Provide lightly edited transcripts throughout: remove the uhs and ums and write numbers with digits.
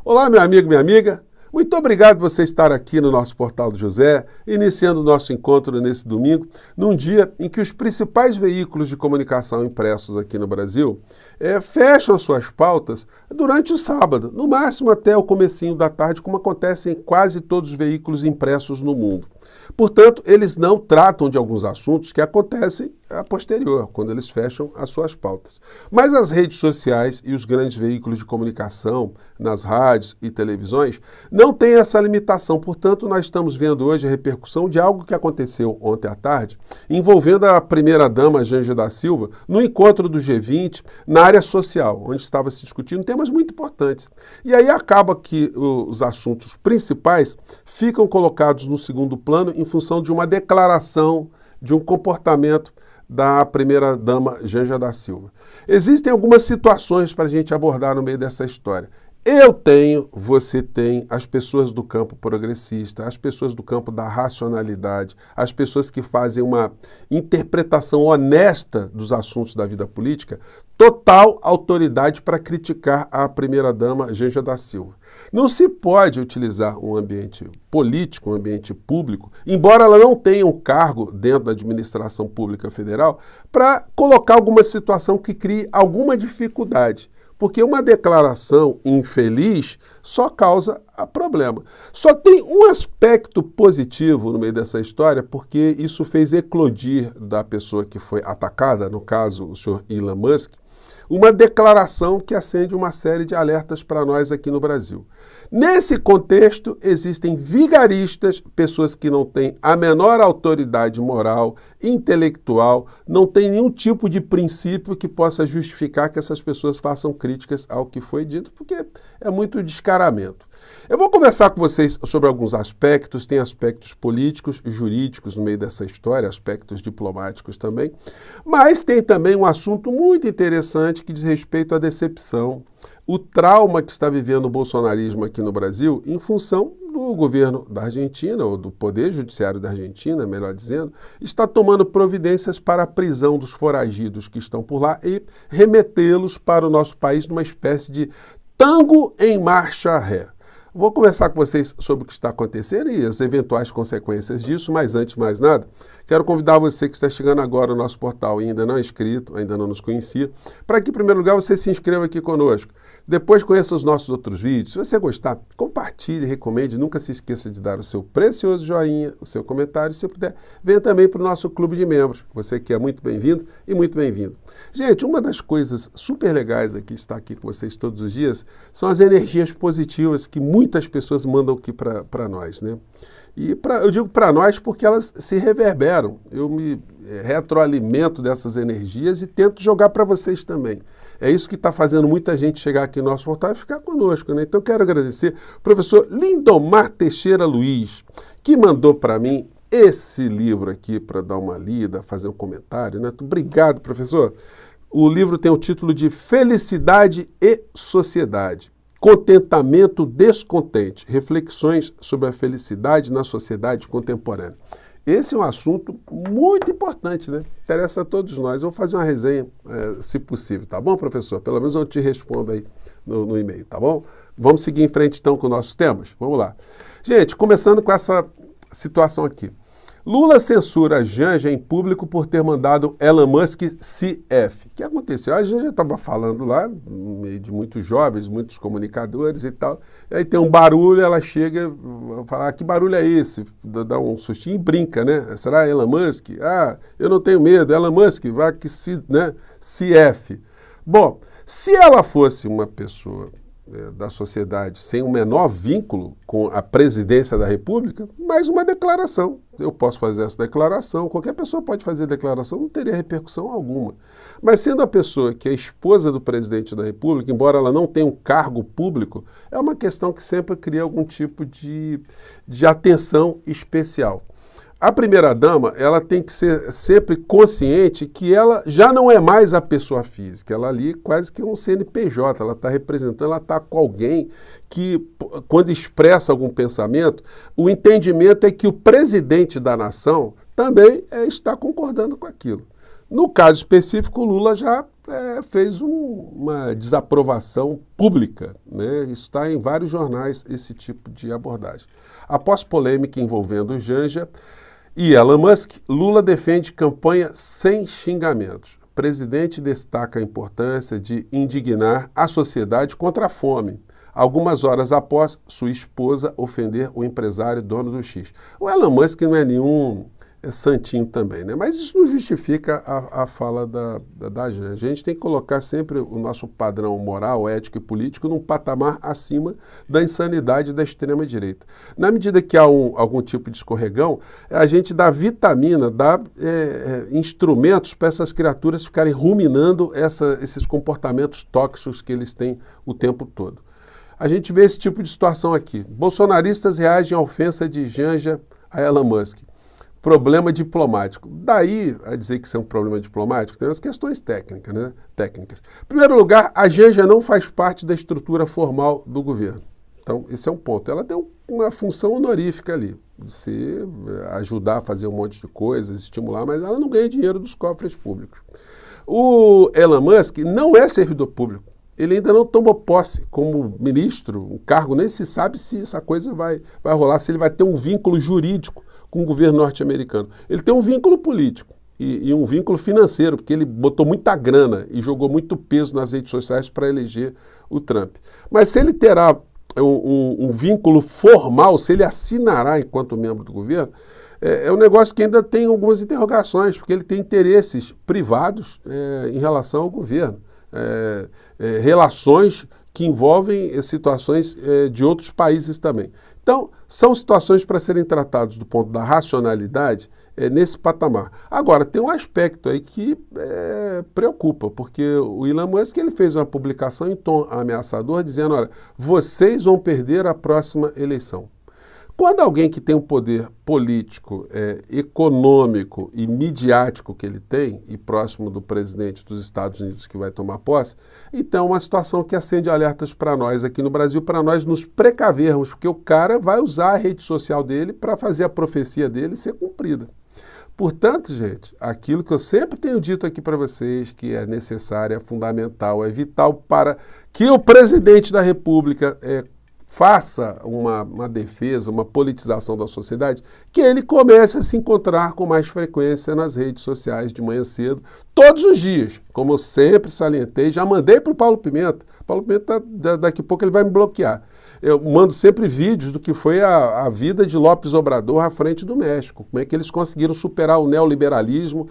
Olá, meu amigo, minha amiga. Muito obrigado por você estar aqui no nosso Portal do José, iniciando o nosso encontro nesse domingo, num dia em que os principais veículos de comunicação impressos aqui no Brasil fecham suas pautas durante o sábado, no máximo até o comecinho da tarde, como acontece em quase todos os veículos impressos no mundo. Portanto, eles não tratam de alguns assuntos que acontecem a posterior, quando eles fecham as suas pautas. Mas as redes sociais e os grandes veículos de comunicação, nas rádios e televisões, não têm essa limitação. Portanto, nós estamos vendo hoje a repercussão de algo que aconteceu ontem à tarde, envolvendo a primeira-dama Janja da Silva, no encontro do G20, na área social, onde estava se discutindo temas muito importantes. E aí acaba que os assuntos principais ficam colocados no segundo plano em função de uma declaração, de um comportamento da primeira-dama Janja da Silva. Existem algumas situações para a gente abordar no meio dessa história. Eu tenho, você tem, as pessoas do campo progressista, as pessoas do campo da racionalidade, as pessoas que fazem uma interpretação honesta dos assuntos da vida política, total autoridade para criticar a primeira-dama Janja da Silva. Não se pode utilizar um ambiente político, um ambiente público, embora ela não tenha um cargo dentro da administração pública federal, para colocar alguma situação que crie alguma dificuldade. Porque uma declaração infeliz só causa problema. Só tem um aspecto positivo no meio dessa história, porque isso fez eclodir da pessoa que foi atacada, no caso o senhor Elon Musk, uma declaração que acende uma série de alertas para nós aqui no Brasil. Nesse contexto, existem vigaristas, pessoas que não têm a menor autoridade moral, intelectual, não têm nenhum tipo de princípio que possa justificar que essas pessoas façam críticas ao que foi dito, porque é muito descaramento. Eu vou conversar com vocês sobre alguns aspectos, tem aspectos políticos e jurídicos no meio dessa história, aspectos diplomáticos também, mas tem também um assunto muito interessante que diz respeito à decepção, o trauma que está vivendo o bolsonarismo aqui no Brasil em função do governo da Argentina, ou do Poder Judiciário da Argentina, melhor dizendo, está tomando providências para a prisão dos foragidos que estão por lá e remetê-los para o nosso país numa espécie de tango em marcha ré. Vou conversar com vocês sobre o que está acontecendo e as eventuais consequências disso, mas antes de mais nada, quero convidar você que está chegando agora no nosso portal e ainda não é inscrito, ainda não nos conhecia, para que, em primeiro lugar, você se inscreva aqui conosco. Depois conheça os nossos outros vídeos. Se você gostar, compartilhe, recomende. Nunca se esqueça de dar o seu precioso joinha, o seu comentário. Se puder, venha também para o nosso clube de membros. Você que é muito bem-vindo e muito bem-vindo. Gente, uma das coisas super legais aqui, estar aqui com vocês todos os dias, são as energias positivas que muitas pessoas mandam aqui para nós, né? E eu digo para nós porque elas se reverberam. Eu me retroalimento dessas energias e tento jogar para vocês também. É isso que está fazendo muita gente chegar aqui no nosso portal e ficar conosco, né? Então quero agradecer ao professor Lindomar Teixeira Luiz, que mandou para mim esse livro aqui para dar uma lida, fazer um comentário, né? Obrigado, professor. O livro tem o título de Felicidade e Sociedade. Contentamento descontente, reflexões sobre a felicidade na sociedade contemporânea. Esse é um assunto muito importante, né? Interessa a todos nós. Eu vou fazer uma resenha, se possível, tá bom, professor? Pelo menos eu te respondo aí no e-mail, tá bom? Vamos seguir em frente, então, com nossos temas? Vamos lá. Gente, começando com essa situação aqui. Lula censura Janja em público por ter mandado Elon Musk CF. O que aconteceu? A Janja estava falando lá, no meio de muitos jovens, muitos comunicadores e tal. E aí tem um barulho, ela chega e fala, que barulho é esse? Dá um sustinho e brinca, né? Será Elon Musk? Ah, eu não tenho medo, Elon Musk, vai que né? CF. Bom, se ela fosse uma pessoa da sociedade sem o menor vínculo com a presidência da República, mais uma declaração. Eu posso fazer essa declaração, qualquer pessoa pode fazer declaração, não teria repercussão alguma. Mas sendo a pessoa que é esposa do presidente da República, embora ela não tenha um cargo público, é uma questão que sempre cria algum tipo de atenção especial. A primeira-dama, ela tem que ser sempre consciente que ela já não é mais a pessoa física, ela ali quase que é um CNPJ, ela está representando, ela está com alguém que, quando expressa algum pensamento, o entendimento é que o presidente da nação também está concordando com aquilo. No caso específico, o Lula já fez uma desaprovação pública, né? Isso está em vários jornais, esse tipo de abordagem. Após polêmica envolvendo Janja e Elon Musk, Lula defende campanha sem xingamentos. O presidente destaca a importância de indignar a sociedade contra a fome, algumas horas após sua esposa ofender o empresário dono do X. O Elon Musk não é nenhum santinho também, né? Mas isso não justifica a fala da Janja. A gente tem que colocar sempre o nosso padrão moral, ético e político num patamar acima da insanidade da extrema-direita. Na medida que há algum tipo de escorregão, a gente dá vitamina, dá instrumentos para essas criaturas ficarem ruminando esses comportamentos tóxicos que eles têm o tempo todo. A gente vê esse tipo de situação aqui. Bolsonaristas reagem à ofensa de Janja a Elon Musk. Problema diplomático. Daí a dizer que isso é um problema diplomático, tem umas questões técnicas, né? Em primeiro lugar, a Janja não faz parte da estrutura formal do governo. Então, esse é um ponto. Ela tem uma função honorífica ali, de se ajudar a fazer um monte de coisas, estimular, mas ela não ganha dinheiro dos cofres públicos. O Elon Musk não é servidor público. Ele ainda não tomou posse como ministro, um cargo, nem se sabe se essa coisa vai rolar, se ele vai ter um vínculo jurídico com o governo norte-americano. Ele tem um vínculo político e um vínculo financeiro, porque ele botou muita grana e jogou muito peso nas redes sociais para eleger o Trump. Mas se ele terá um vínculo formal, se ele assinará enquanto membro do governo, é um negócio que ainda tem algumas interrogações, porque ele tem interesses privados em relação ao governo. Relações que envolvem situações de outros países também. Então, são situações para serem tratadas do ponto da racionalidade nesse patamar. Agora, tem um aspecto aí que preocupa, porque o Elon Musk ele fez uma publicação em tom ameaçador, dizendo, olha, vocês vão perder a próxima eleição. Quando alguém que tem um poder político, econômico e midiático que ele tem, e próximo do presidente dos Estados Unidos que vai tomar posse, então é uma situação que acende alertas para nós aqui no Brasil, para nós nos precavermos, porque o cara vai usar a rede social dele para fazer a profecia dele ser cumprida. Portanto, gente, aquilo que eu sempre tenho dito aqui para vocês, que é necessário, é fundamental, é vital para que o presidente da República faça uma defesa, uma politização da sociedade, que ele comece a se encontrar com mais frequência nas redes sociais de manhã cedo, todos os dias, como eu sempre salientei, já mandei para o Paulo Pimenta. Paulo Pimenta, daqui a pouco ele vai me bloquear. Eu mando sempre vídeos do que foi a vida de López Obrador à frente do México, como é que eles conseguiram superar o neoliberalismo,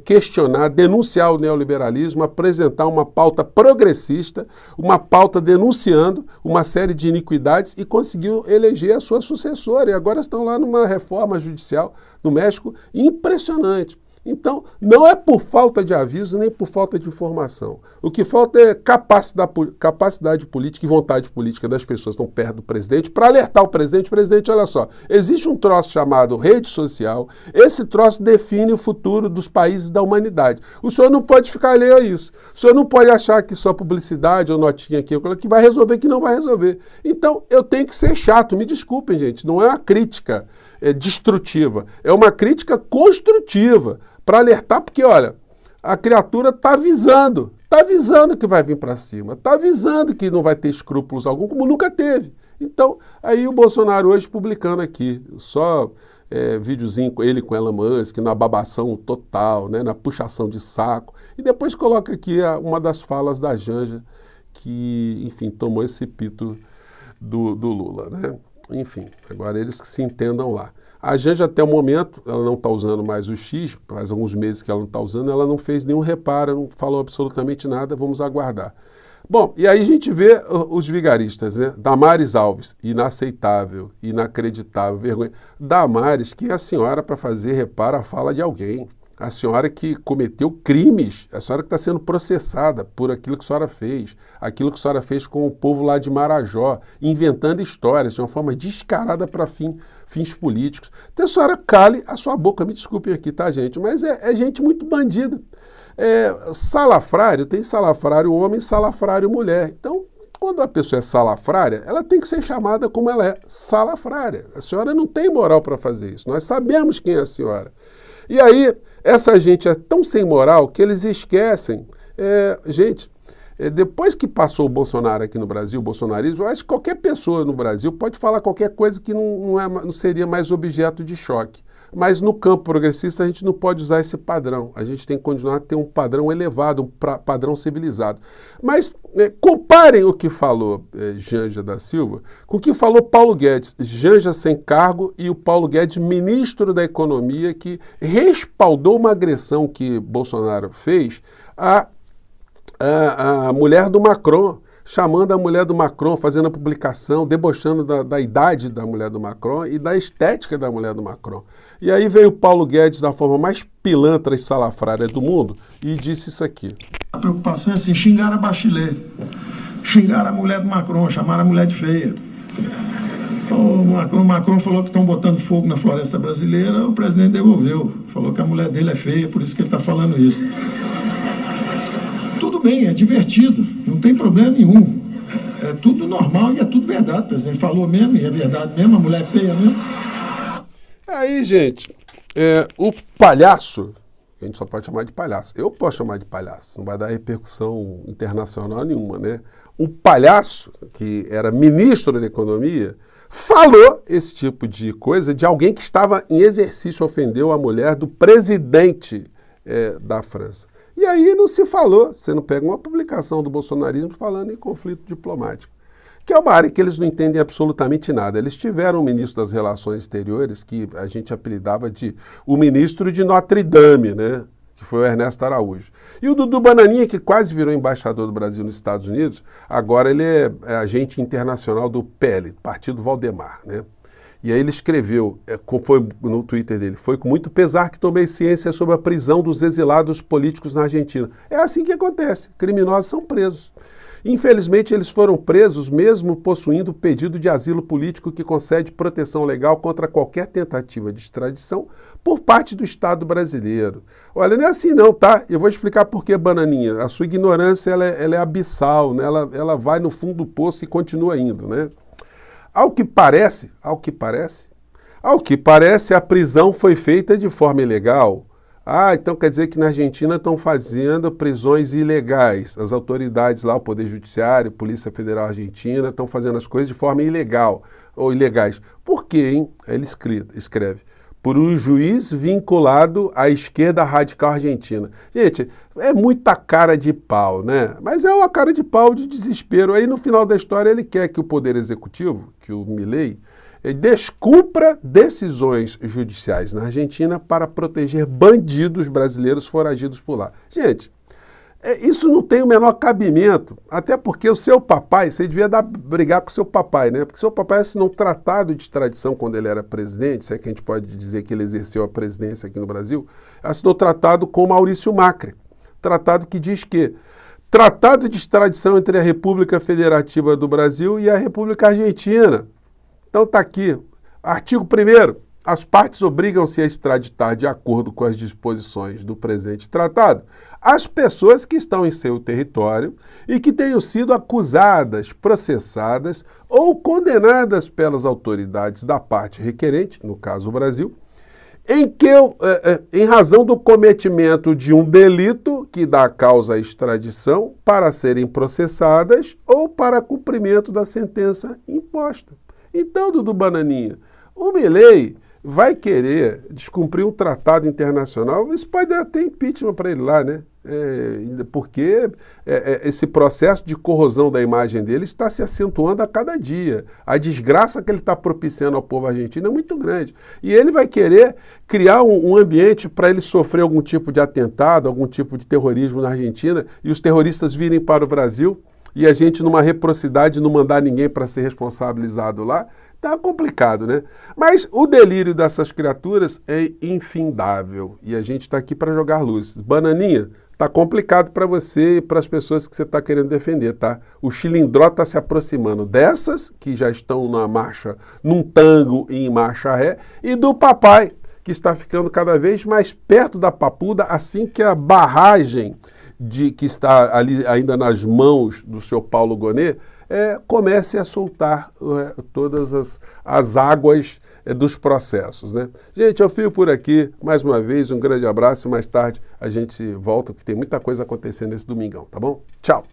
questionar, denunciar o neoliberalismo, apresentar uma pauta progressista, uma pauta denunciando uma série de iniquidades e conseguiu eleger a sua sucessora. E agora estão lá numa reforma judicial no México impressionante. Então, não é por falta de aviso nem por falta de informação. O que falta é capacidade política e vontade política das pessoas que estão perto do presidente para alertar o presidente. Presidente, olha só, existe um troço chamado rede social, esse troço define o futuro dos países da humanidade. O senhor não pode ficar alheio a isso. O senhor não pode achar que só publicidade ou notinha aqui que vai resolver, que não vai resolver. Então, eu tenho que ser chato, me desculpem, gente, não é uma crítica destrutiva, é uma crítica construtiva, para alertar, porque, olha, a criatura está avisando que vai vir para cima, está avisando que não vai ter escrúpulos algum, como nunca teve. Então, aí o Bolsonaro hoje publicando aqui, só videozinho com ele com Elon Musk, na babação total, né, na puxação de saco, e depois coloca aqui uma das falas da Janja, que, enfim, tomou esse pito do Lula, né? Enfim, agora eles que se entendam lá. A Janja, até o momento, ela não está usando mais o X, faz alguns meses que ela não está usando, ela não fez nenhum reparo, não falou absolutamente nada, vamos aguardar. Bom, e aí a gente vê os vigaristas, né? Damares Alves, inaceitável, inacreditável, vergonha. Damares, quem é a senhora para fazer reparo à fala de alguém? A senhora que cometeu crimes, a senhora que está sendo processada por aquilo que a senhora fez, aquilo que a senhora fez com o povo lá de Marajó, inventando histórias de uma forma descarada para fins políticos. Então a senhora cale a sua boca, me desculpem aqui, tá, gente? Mas é gente muito bandida. Salafrário, tem salafrário homem, salafrário mulher. Então, quando a pessoa é salafrária, ela tem que ser chamada como ela é, salafrária. A senhora não tem moral para fazer isso, nós sabemos quem é a senhora. E aí, essa gente é tão sem moral que eles esquecem. Depois que passou o Bolsonaro aqui no Brasil, o bolsonarismo, eu acho que qualquer pessoa no Brasil pode falar qualquer coisa que não seria mais objeto de choque. Mas no campo progressista a gente não pode usar esse padrão. A gente tem que continuar a ter um padrão elevado, um padrão civilizado. Mas comparem o que falou Janja da Silva com o que falou Paulo Guedes. Janja sem cargo e o Paulo Guedes, ministro da Economia, que respaldou uma agressão que Bolsonaro fez a mulher do Macron, chamando a mulher do Macron, fazendo a publicação, debochando da idade da mulher do Macron e da estética da mulher do Macron. E aí veio o Paulo Guedes da forma mais pilantra e salafrária do mundo e disse isso aqui. A preocupação é assim, xingar a Bachelet, xingar a mulher do Macron, chamar a mulher de feia. O Macron falou que estão botando fogo na floresta brasileira, o presidente devolveu, falou que a mulher dele é feia, por isso que ele está falando isso. Tudo bem, é divertido, não tem problema nenhum. É tudo normal e é tudo verdade. O presidente falou mesmo e é verdade mesmo, a mulher é feia mesmo. Aí, gente, o palhaço, a gente só pode chamar de palhaço. Eu posso chamar de palhaço, não vai dar repercussão internacional nenhuma, né? O palhaço, que era ministro da Economia, falou esse tipo de coisa de alguém que estava em exercício, ofendeu a mulher do presidente da França. E aí não se falou, você não pega uma publicação do bolsonarismo falando em conflito diplomático, que é uma área que eles não entendem absolutamente nada. Eles tiveram um ministro das Relações Exteriores que a gente apelidava de o ministro de Notre Dame, né? Que foi o Ernesto Araújo. E o Dudu Bananinha, que quase virou embaixador do Brasil nos Estados Unidos, agora ele é agente internacional do PL, Partido Valdemar, né? E aí ele escreveu, foi no Twitter dele, foi com muito pesar que tomei ciência sobre a prisão dos exilados políticos na Argentina. É assim que acontece, criminosos são presos. Infelizmente eles foram presos mesmo possuindo pedido de asilo político que concede proteção legal contra qualquer tentativa de extradição por parte do Estado brasileiro. Olha, não é assim não, tá? Eu vou explicar por que, Bananinha. A sua ignorância ela é abissal, né? Ela vai no fundo do poço e continua indo, né? Ao que parece, a prisão foi feita de forma ilegal. Então quer dizer que na Argentina estão fazendo prisões ilegais. As autoridades lá, o Poder Judiciário, Polícia Federal Argentina, estão fazendo as coisas de forma ilegal ou ilegais. Por quê, hein? Ele escreve. Por um juiz vinculado à esquerda radical argentina. Gente, é muita cara de pau, né? Mas é uma cara de pau de desespero. Aí no final da história ele quer que o Poder Executivo, que o Milei, descumpra decisões judiciais na Argentina para proteger bandidos brasileiros foragidos por lá. Gente, isso não tem o menor cabimento, até porque o seu papai, você devia brigar com o seu papai, né? Porque seu papai assinou um tratado de extradição quando ele era presidente, se é que a gente pode dizer que ele exerceu a presidência aqui no Brasil, assinou tratado com Maurício Macri. Tratado que diz que tratado de extradição entre a República Federativa do Brasil e a República Argentina. Então está aqui, artigo 1º. As partes obrigam-se a extraditar, de acordo com as disposições do presente tratado, as pessoas que estão em seu território e que tenham sido acusadas, processadas ou condenadas pelas autoridades da parte requerente, no caso o Brasil, em razão do cometimento de um delito que dá causa à extradição para serem processadas ou para cumprimento da sentença imposta. Então, Dudu Bananinha, o Milei vai querer descumprir um tratado internacional, isso pode dar até impeachment para ele lá, né? Porque esse processo de corrosão da imagem dele está se acentuando a cada dia. A desgraça que ele está propiciando ao povo argentino é muito grande. E ele vai querer criar um ambiente para ele sofrer algum tipo de atentado, algum tipo de terrorismo na Argentina, e os terroristas virem para o Brasil e a gente, numa reciprocidade, não mandar ninguém para ser responsabilizado lá. Tá complicado, né? Mas o delírio dessas criaturas é infindável e a gente está aqui para jogar luz. Bananinha, tá complicado para você e para as pessoas que você está querendo defender, tá? O chilindró está se aproximando dessas que já estão na marcha, num tango e em marcha ré, e do papai, que está ficando cada vez mais perto da papuda assim que a barragem que está ali ainda nas mãos do senhor Paulo Gonet, comece a soltar todas as águas dos processos, né? Gente, eu fico por aqui. Mais uma vez, um grande abraço e mais tarde a gente volta, porque tem muita coisa acontecendo nesse domingão, tá bom? Tchau!